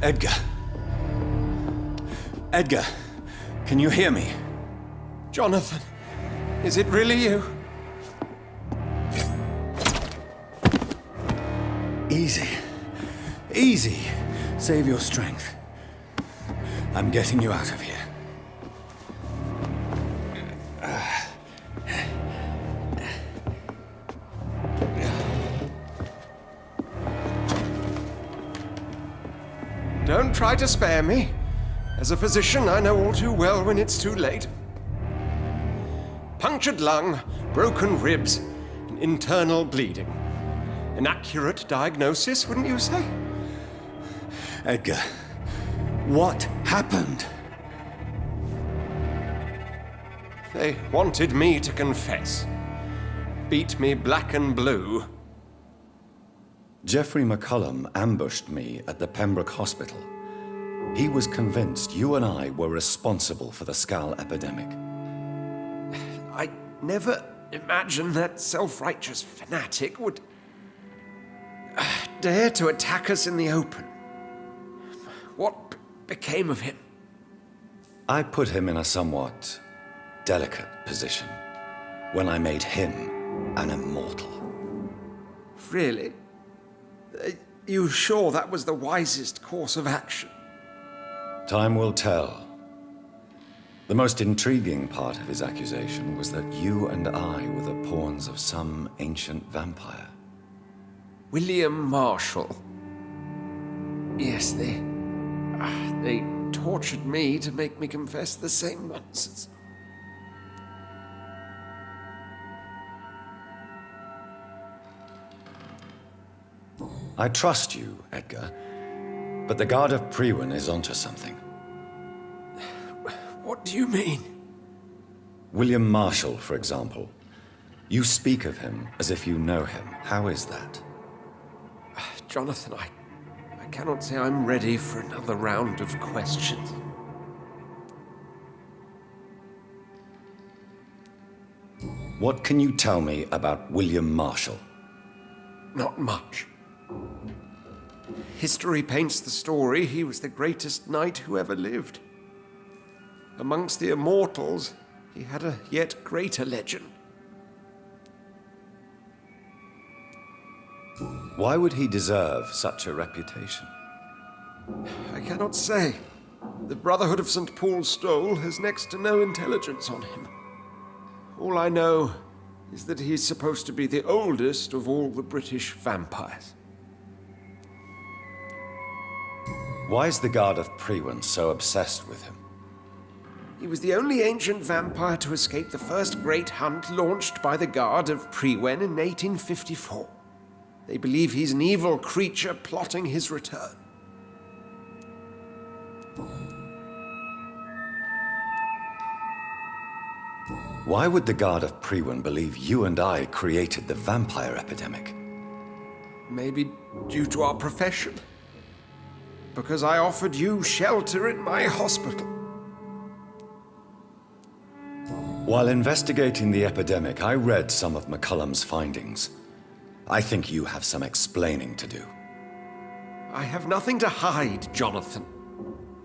Edgar. Edgar, can you hear me? Jonathan, is it really you? Easy. Easy. Save your strength. I'm getting you out of here. Don't try to spare me. As a physician, I know all too well when it's too late. Punctured lung, broken ribs, and internal bleeding. An accurate diagnosis, wouldn't you say? Edgar, what happened? They wanted me to confess. Beat me black and blue. Jeffrey McCullum ambushed me at the Pembroke Hospital. He was convinced you and I were responsible for the Skal epidemic. I never imagined that self-righteous fanatic would dare to attack us in the open. What became of him? I put him in a somewhat delicate position when I made him an immortal. Really? You sure that was the wisest course of action? Time will tell. The most intriguing part of his accusation was that you and I were the pawns of some ancient vampire. William Marshall. Yes, they tortured me to make me confess the same nonsense. I trust you, Edgar, but the Guard of Priwen is onto something. What do you mean? William Marshall, for example. You speak of him as if you know him. How is that? Jonathan, I cannot say I'm ready for another round of questions. What can you tell me about William Marshall? Not much. History paints the story he was the greatest knight who ever lived. Amongst the immortals, he had a yet greater legend. Why would he deserve such a reputation? I cannot say. The Brotherhood of St. Paul's Stole has next to no intelligence on him. All I know is that he's supposed to be the oldest of all the British vampires. Why is the Guard of Priwen so obsessed with him? He was the only ancient vampire to escape the first great hunt launched by the Guard of Priwen in 1854. They believe he's an evil creature plotting his return. Why would the Guard of Priwen believe you and I created the vampire epidemic? Maybe due to our profession. Because I offered you shelter in my hospital. While investigating the epidemic, I read some of McCullum's findings. I think you have some explaining to do. I have nothing to hide, Jonathan.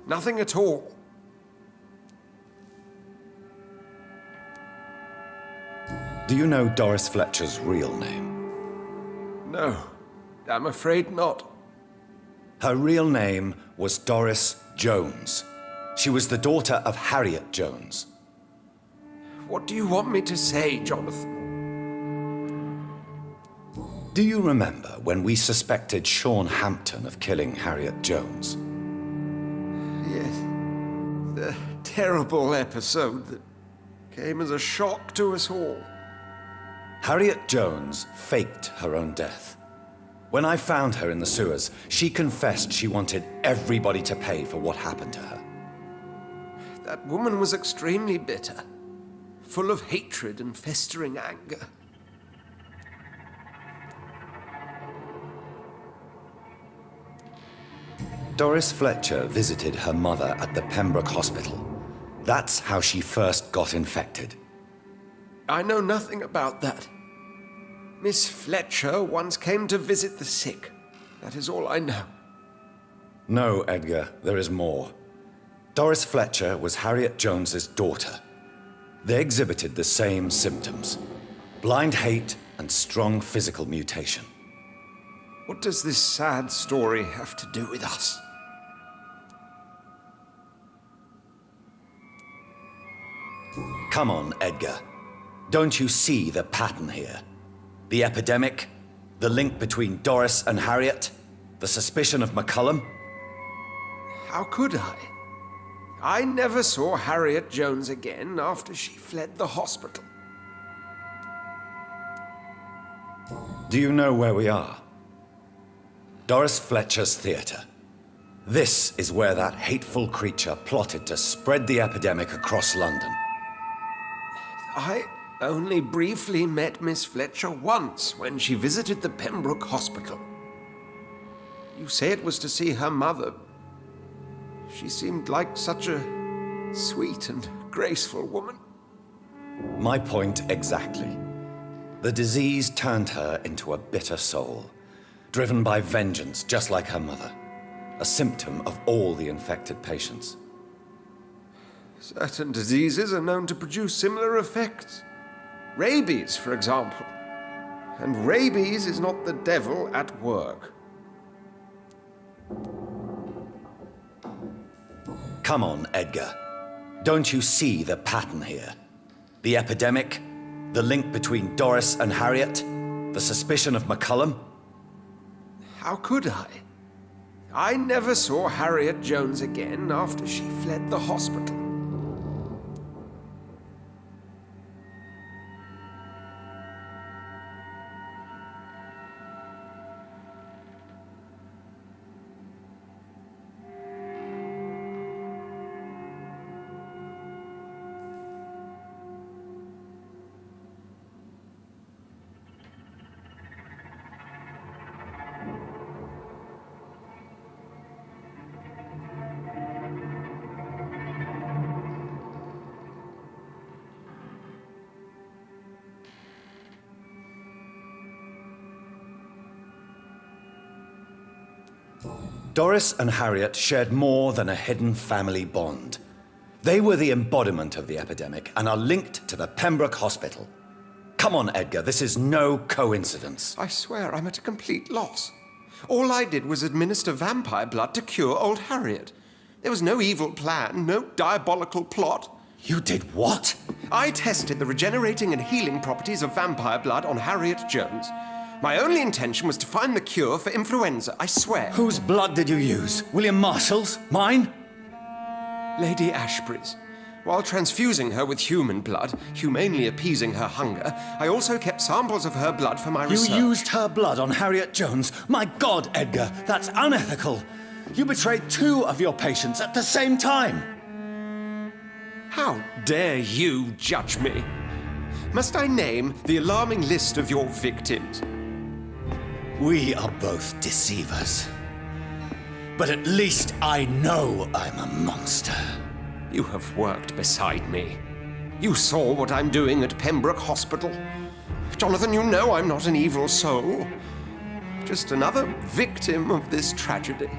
Nothing at all. Do you know Doris Fletcher's real name? No, I'm afraid not. Her real name was Doris Jones. She was the daughter of Harriet Jones. What do you want me to say, Jonathan? Do you remember when we suspected Sean Hampton of killing Harriet Jones? Yes. The terrible episode that came as a shock to us all. Harriet Jones faked her own death. When I found her in the sewers, she confessed she wanted everybody to pay for what happened to her. That woman was extremely bitter, full of hatred and festering anger. Doris Fletcher visited her mother at the Pembroke Hospital. That's how she first got infected. I know nothing about that. Miss Fletcher once came to visit the sick. That is all I know. No, Edgar, there is more. Doris Fletcher was Harriet Jones's daughter. They exhibited the same symptoms: blind hate and strong physical mutation. What does this sad story have to do with us? Come on, Edgar. Don't you see the pattern here? The epidemic, the link between Doris and Harriet, the suspicion of McCullum? How could I? I never saw Harriet Jones again after she fled the hospital. Do you know where we are? Doris Fletcher's theater. This is where that hateful creature plotted to spread the epidemic across London. I only briefly met Miss Fletcher once when she visited the Pembroke Hospital. You say it was to see her mother. She seemed like such a sweet and graceful woman. My point exactly. The disease turned her into a bitter soul, driven by vengeance just like her mother, a symptom of all the infected patients. Certain diseases are known to produce similar effects. Rabies, for example. And rabies is not the devil at work. Come on, Edgar. Don't you see the pattern here? The epidemic, the link between Doris and Harriet, the suspicion of McCullum? How could I? I never saw Harriet Jones again after she fled the hospital. Doris and Harriet shared more than a hidden family bond. They were the embodiment of the epidemic and are linked to the Pembroke Hospital. Come on, Edgar, this is no coincidence. I swear I'm at a complete loss. All I did was administer vampire blood to cure old Harriet. There was no evil plan, no diabolical plot. You did what? I tested the regenerating and healing properties of vampire blood on Harriet Jones. My only intention was to find the cure for influenza, I swear. Whose blood did you use? William Marshall's? Mine? Lady Ashbury's. While transfusing her with human blood, humanely appeasing her hunger, I also kept samples of her blood for my research. You used her blood on Harriet Jones? My God, Edgar, that's unethical. You betrayed 2 of your patients at the same time. How dare you judge me? Must I name the alarming list of your victims? We are both deceivers. But at least I know I'm a monster. You have worked beside me. You saw what I'm doing at Pembroke Hospital. Jonathan, you know I'm not an evil soul. Just another victim of this tragedy.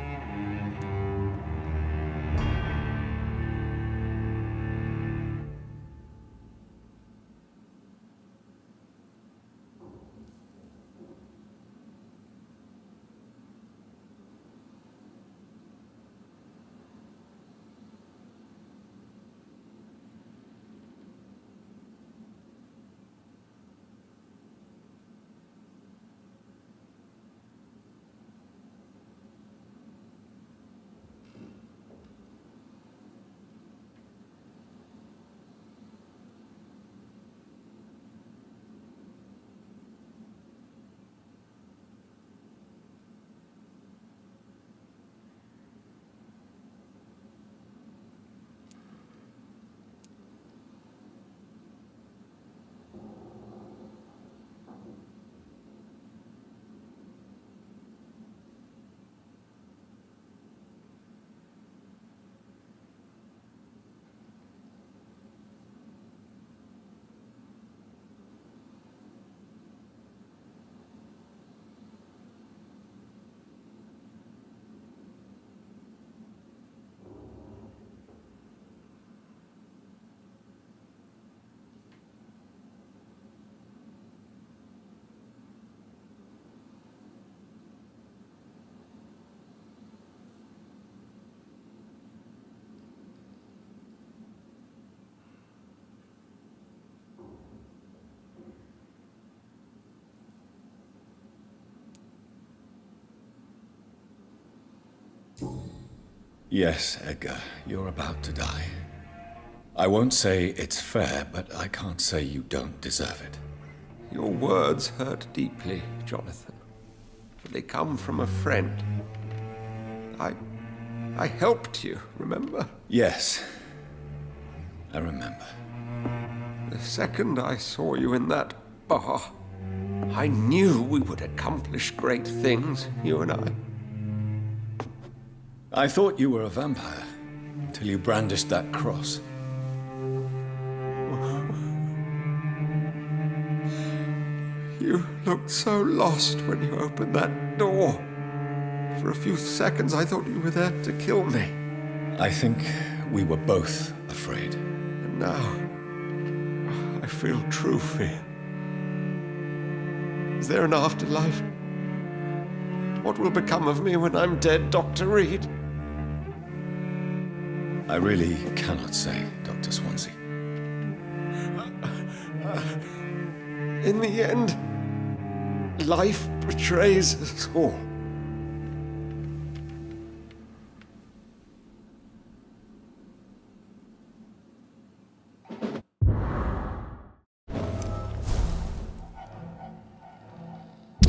Yes, Edgar, you're about to die. I won't say it's fair, but I can't say you don't deserve it. Your words hurt deeply, Jonathan. For they come from a friend. I helped you, remember? Yes, I remember. The second I saw you in that bar, I knew we would accomplish great things, you and I. I thought you were a vampire, till you brandished that cross. You looked so lost when you opened that door. For a few seconds, I thought you were there to kill me. I think we were both afraid. And now, I feel true fear. Is there an afterlife? What will become of me when I'm dead, Dr. Reed? I really cannot say, Dr. Swansea. In the end, life betrays us all.